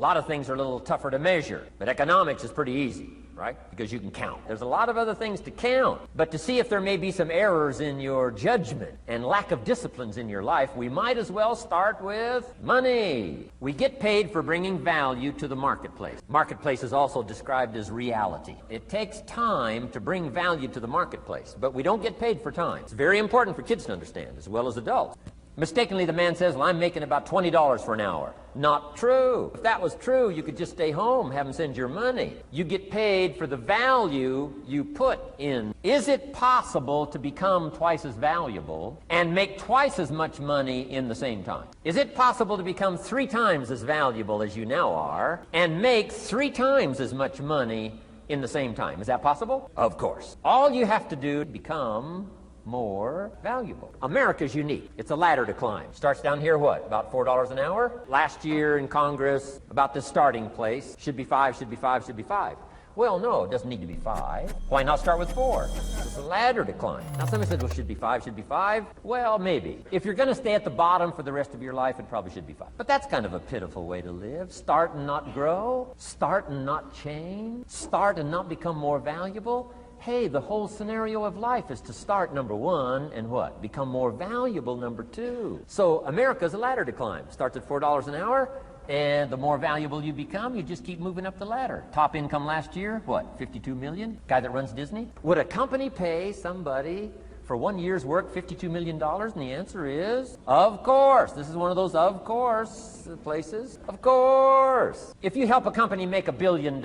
A lot of things are a little tougher to measure, but economics is pretty easy, right? Because you can count. There's a lot of other things to count. But to see if there may be some errors in your judgment and lack of disciplines in your life, we might as well start with money. We get paid for bringing value to the marketplace. Marketplace is also described as reality. It takes time to bring value to the marketplace, but we don't get paid for time. It's very important for kids to understand, as well as adults. Mistakenly, the man says, well, I'm making about $20 for an hour. Not true. If that was true, you could just stay home, have them send your money. You get paid for the value you put in. Is it possible to become twice as valuable and make twice as much money in the same time? Is it possible to become 3 times as valuable as you now are and make 3 times as much money in the same time? Is that possible? Of course. All you have to do to become more valuable. America's unique. It's a ladder to climb. Starts down here, what? About $4 an hour? Last year in Congress, about the starting place, should be 5, should be 5, should be 5. Well, no, it doesn't need to be 5. Why not start with 4? It's a ladder to climb. Now, somebody said, well, should be 5, should be 5. Well, maybe. If you're going to stay at the bottom for the rest of your life, it probably should be 5. But that's kind of a pitiful way to live. Start and not grow. Start and not change. Start and not become more valuable. Hey, the whole scenario of life is to start, number 1, and what? Become more valuable, number 2. So America's a ladder to climb. Starts at $4 an hour, and the more valuable you become, you just keep moving up the ladder. Top income last year, what, 52 million? Guy that runs Disney? Would a company pay somebody for 1 year's work $52 million? And the answer is, of course. This is one of those of course places. Of course. If you help a company make $1 billion,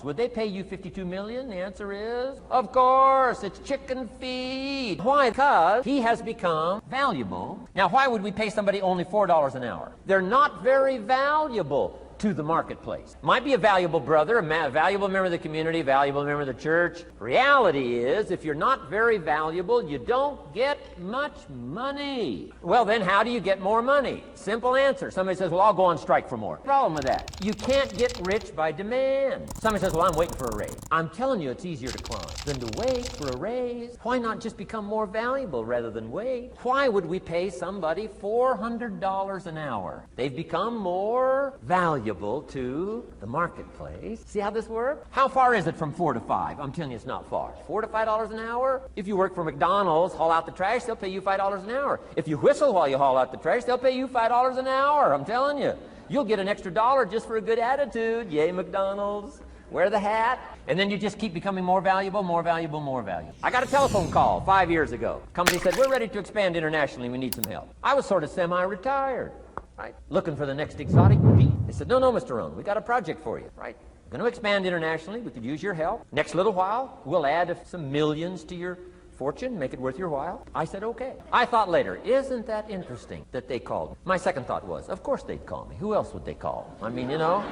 would they pay you $52 million? The answer is, of course. It's chicken feed. Why? Because he has become valuable. Now, why would we pay somebody only $4 an hour? They're not very valuable to the marketplace. Might be a valuable brother, a valuable member of the community, a valuable member of the church. Reality is, if you're not very valuable, you don't get much money. Well, then how do you get more money? Simple answer. Somebody says, well, I'll go on strike for more. Problem with that. You can't get rich by demand. Somebody says, well, I'm waiting for a raise. I'm telling you, it's easier to climb than to wait for a raise. Why not just become more valuable rather than wait? Why would we pay somebody $400 an hour? They've become more valuable to the marketplace. See how this works? How far is it from 4 to 5? I'm telling you, it's not far. $4 to $5 an hour? If you work for McDonald's, haul out the trash, they'll pay you $5 an hour. If you whistle while you haul out the trash, they'll pay you $5 an hour. I'm telling you. You'll get an extra $1 just for a good attitude. Yay, McDonald's. Wear the hat. And then you just keep becoming more valuable, more valuable, more valuable. I got a telephone call 5 years ago. Company said, we're ready to expand internationally. We need some help. I was sort of semi-retired. Right? Looking for the next exotic beat. They said, no, Mr. Rohn, we got a project for you. Right? We're going to expand internationally. We could use your help. Next little while, we'll add some millions to your fortune, make it worth your while. I said, okay. I thought later, isn't that interesting that they called me? My second thought was, of course they'd call me. Who else would they call? I mean, you know,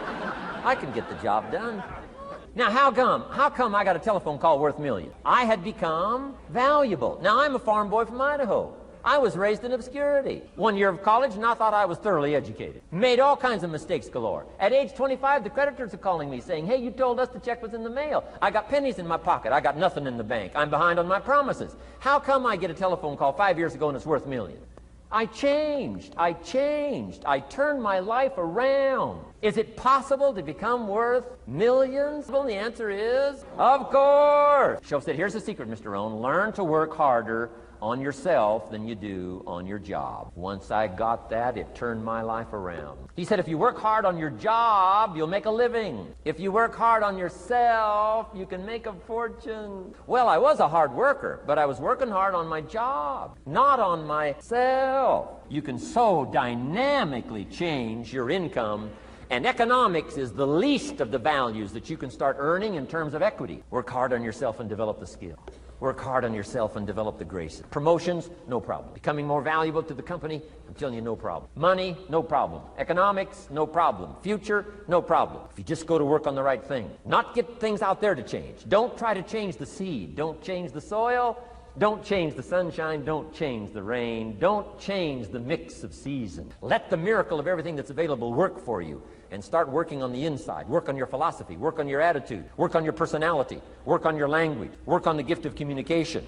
I can get the job done. Now, how come I got a telephone call worth millions? I had become valuable. Now, I'm a farm boy from Idaho. I was raised in obscurity. 1 year of college, and I thought I was thoroughly educated. Made all kinds of mistakes galore. At age 25, the creditors are calling me saying, hey, you told us the check was in the mail. I got pennies in my pocket. I got nothing in the bank. I'm behind on my promises. How come I get a telephone call 5 years ago and it's worth millions? I changed. I turned my life around. Is it possible to become worth millions? Well, the answer is, of course. Shoaff said, here's the secret, Mr. Rohn. Learn to work harder on yourself than you do on your job. Once I got that, it turned my life around. He said, if you work hard on your job, you'll make a living. If you work hard on yourself, you can make a fortune. Well, I was a hard worker, but I was working hard on my job, not on myself. You can so dynamically change your income, and economics is the least of the values that you can start earning in terms of equity. Work hard on yourself and develop the skill. Work hard on yourself and develop the grace. Promotions, no problem. Becoming more valuable to the company, I'm telling you, no problem. Money, no problem. Economics, no problem. Future, no problem. If you just go to work on the right thing. Not get things out there to change. Don't try to change the seed. Don't change the soil. Don't change the sunshine. Don't change the rain. Don't change the mix of seasons. Let the miracle of everything that's available work for you. And start working on the inside. Work on your philosophy. Work on your attitude. Work on your personality. Work on your language. Work on the gift of communication.